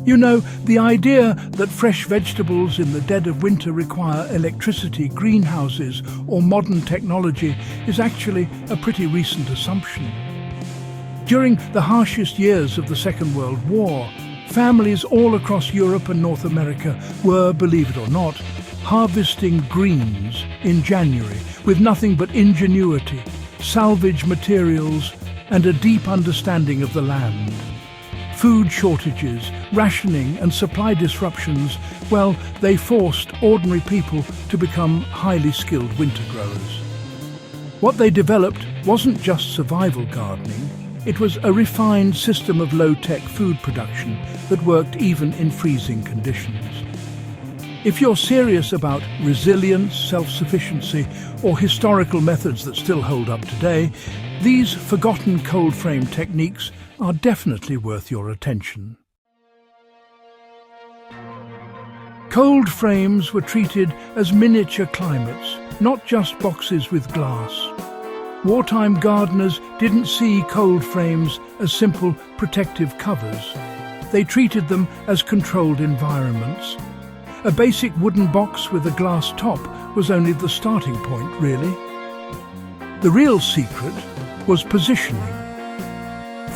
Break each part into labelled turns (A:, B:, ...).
A: You know, the idea that fresh vegetables in the dead of winter require electricity, greenhouses, or modern technology is actually a pretty recent assumption. During the harshest years of the Second World War, families all across Europe and North America were, believe it or not, harvesting greens in January with nothing but ingenuity, salvage materials, and a deep understanding of the land. Food shortages, rationing and supply disruptions, well, they forced ordinary people to become highly skilled winter growers. What they developed wasn't just survival gardening, it was a refined system of low-tech food production that worked even in freezing conditions. If you're serious about resilience, self-sufficiency, or historical methods that still hold up today, these forgotten cold frame techniques are definitely worth your attention. Cold frames were treated as miniature climates, not just boxes with glass. Wartime gardeners didn't see cold frames as simple protective covers. They treated them as controlled environments. A basic wooden box with a glass top was only the starting point, really. The real secret was positioning.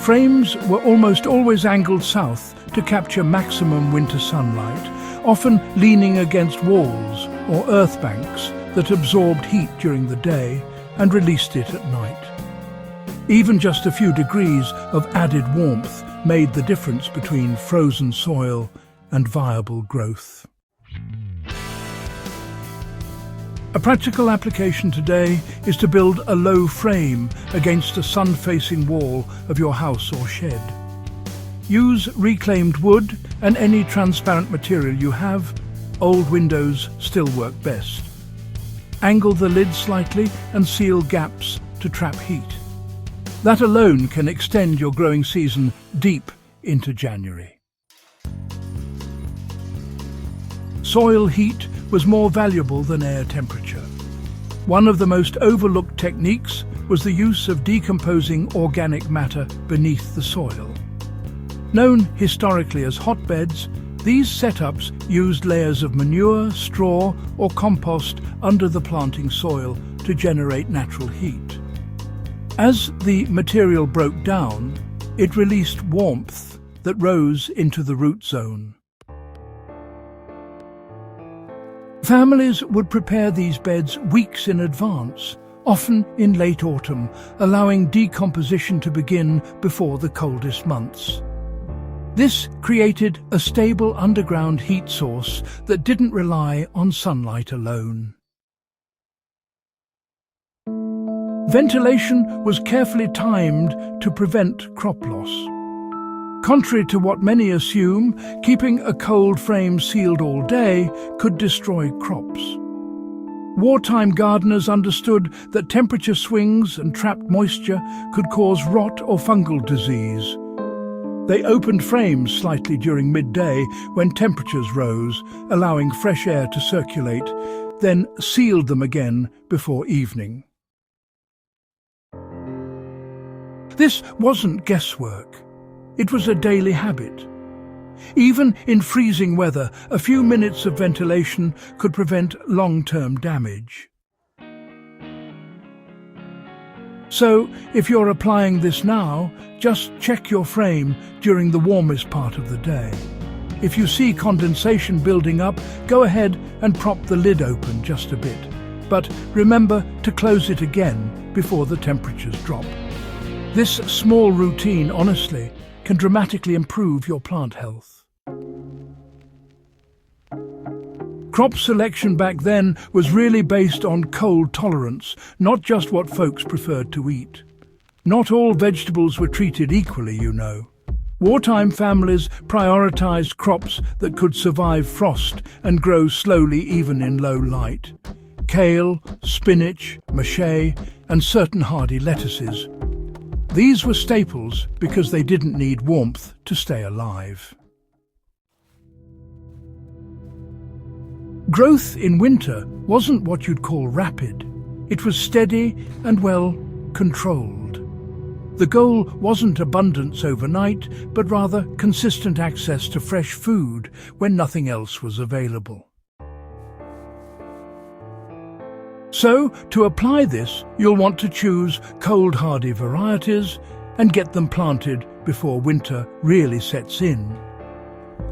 A: Frames were almost always angled south to capture maximum winter sunlight, often leaning against walls or earth banks that absorbed heat during the day and released it at night. Even just a few degrees of added warmth made the difference between frozen soil and viable growth. A practical application today is to build a low frame against a sun-facing wall of your house or shed. Use reclaimed wood and any transparent material you have. Old windows still work best. Angle the lid slightly and seal gaps to trap heat. That alone can extend your growing season deep into January. Soil heat was more valuable than air temperature. One of the most overlooked techniques was the use of decomposing organic matter beneath the soil. Known historically as hotbeds, these setups used layers of manure, straw, or compost under the planting soil to generate natural heat. As the material broke down, it released warmth that rose into the root zone. Families would prepare these beds weeks in advance, often in late autumn, allowing decomposition to begin before the coldest months. This created a stable underground heat source that didn't rely on sunlight alone. Ventilation was carefully timed to prevent crop loss. Contrary to what many assume, keeping a cold frame sealed all day could destroy crops. Wartime gardeners understood that temperature swings and trapped moisture could cause rot or fungal disease. They opened frames slightly during midday when temperatures rose, allowing fresh air to circulate, then sealed them again before evening. This wasn't guesswork. It was a daily habit. Even in freezing weather, a few minutes of ventilation could prevent long-term damage. So, if you're applying this now, just check your frame during the warmest part of the day. If you see condensation building up, go ahead and prop the lid open just a bit. But remember to close it again before the temperatures drop. This small routine, honestly, can dramatically improve your plant health. Crop selection back then was really based on cold tolerance, not just what folks preferred to eat. Not all vegetables were treated equally, you know. Wartime families prioritized crops that could survive frost and grow slowly even in low light. Kale, spinach, mache, and certain hardy lettuces. These were staples because they didn't need warmth to stay alive. Growth in winter wasn't what you'd call rapid. It was steady and well controlled. The goal wasn't abundance overnight, but rather consistent access to fresh food when nothing else was available. So, to apply this, you'll want to choose cold-hardy varieties and get them planted before winter really sets in.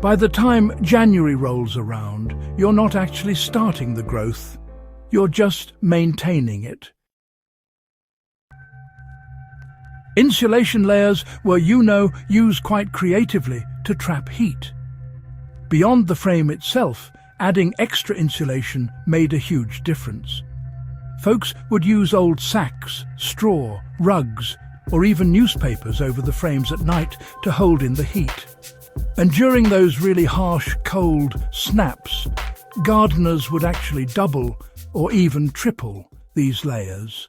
A: By the time January rolls around, you're not actually starting the growth, you're just maintaining it. Insulation layers were, used quite creatively to trap heat. Beyond the frame itself, adding extra insulation made a huge difference. Folks would use old sacks, straw, rugs, or even newspapers over the frames at night to hold in the heat. And during those really harsh, cold snaps, gardeners would actually double or even triple these layers.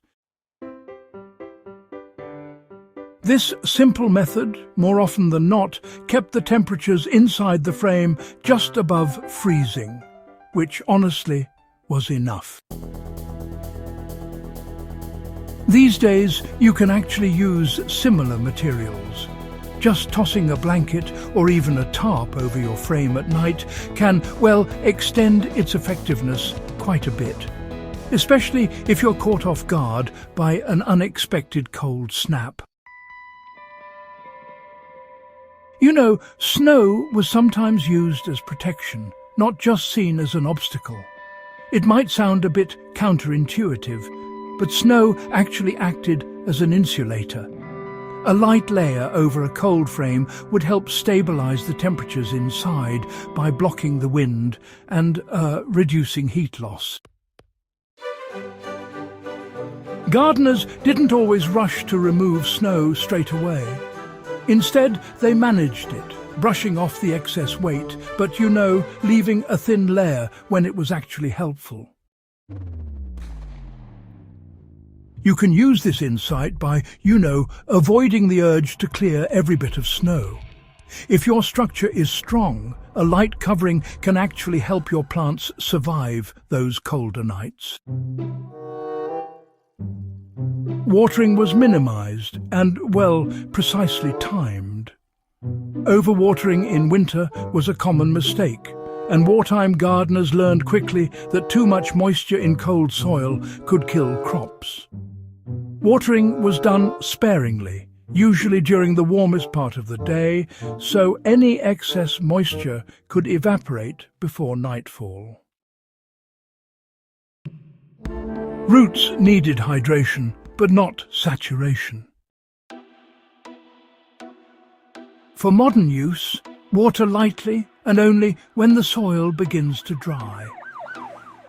A: This simple method, more often than not, kept the temperatures inside the frame just above freezing, which honestly was enough. These days, you can actually use similar materials. Just tossing a blanket or even a tarp over your frame at night can, extend its effectiveness quite a bit, especially if you're caught off guard by an unexpected cold snap. Snow was sometimes used as protection, not just seen as an obstacle. It might sound a bit counterintuitive, but snow actually acted as an insulator. A light layer over a cold frame would help stabilize the temperatures inside by blocking the wind and reducing heat loss. Gardeners didn't always rush to remove snow straight away. Instead, they managed it, brushing off the excess weight, but leaving a thin layer when it was actually helpful. You can use this insight by, avoiding the urge to clear every bit of snow. If your structure is strong, a light covering can actually help your plants survive those colder nights. Watering was minimized and, precisely timed. Overwatering in winter was a common mistake, and wartime gardeners learned quickly that too much moisture in cold soil could kill crops. Watering was done sparingly, usually during the warmest part of the day, so any excess moisture could evaporate before nightfall. Roots needed hydration, but not saturation. For modern use, water lightly and only when the soil begins to dry.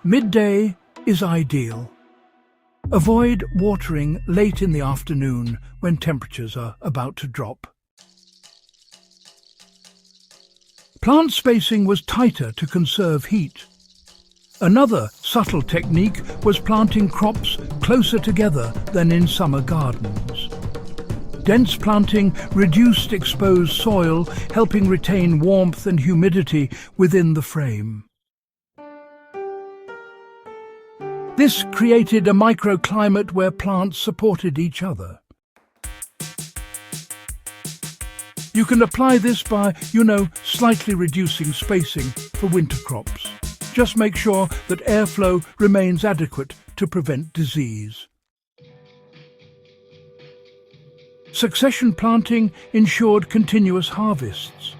A: Midday is ideal. Avoid watering late in the afternoon when temperatures are about to drop. Plant spacing was tighter to conserve heat. Another subtle technique was planting crops closer together than in summer gardens. Dense planting reduced exposed soil, helping retain warmth and humidity within the frame. This created a microclimate where plants supported each other. You can apply this by, slightly reducing spacing for winter crops. Just make sure that airflow remains adequate to prevent disease. Succession planting ensured continuous harvests.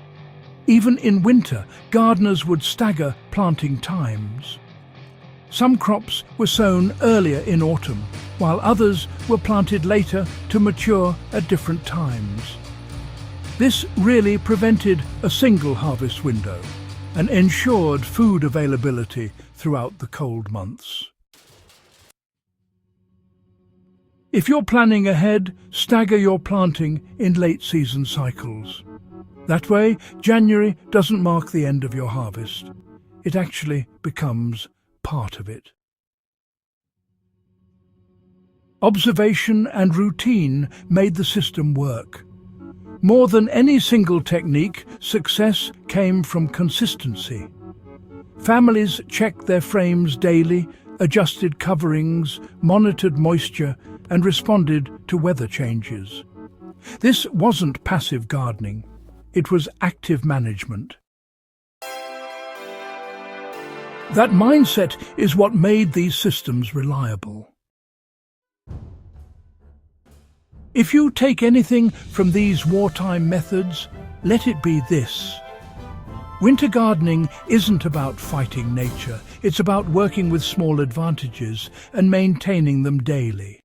A: Even in winter, gardeners would stagger planting times. Some crops were sown earlier in autumn, while others were planted later to mature at different times. This really prevented a single harvest window and ensured food availability throughout the cold months. If you're planning ahead, stagger your planting in late-season cycles. That way, January doesn't mark the end of your harvest. It actually becomes part of it. Observation and routine made the system work. More than any single technique, success came from consistency. Families checked their frames daily, adjusted coverings, monitored moisture, and responded to weather changes. This wasn't passive gardening, it was active management. That mindset is what made these systems reliable. If you take anything from these wartime methods, let it be this. Winter gardening isn't about fighting nature, it's about working with small advantages and maintaining them daily.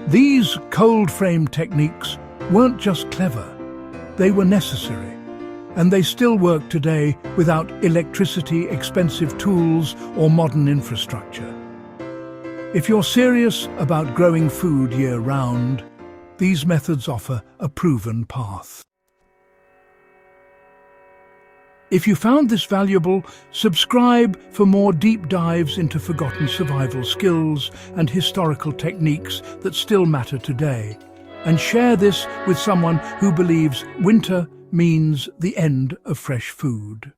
A: These cold-frame techniques weren't just clever, they were necessary. And they still work today without electricity, expensive tools, or modern infrastructure. If you're serious about growing food year-round, these methods offer a proven path. If you found this valuable, subscribe for more deep dives into forgotten survival skills and historical techniques that still matter today. And share this with someone who believes winter means the end of fresh food.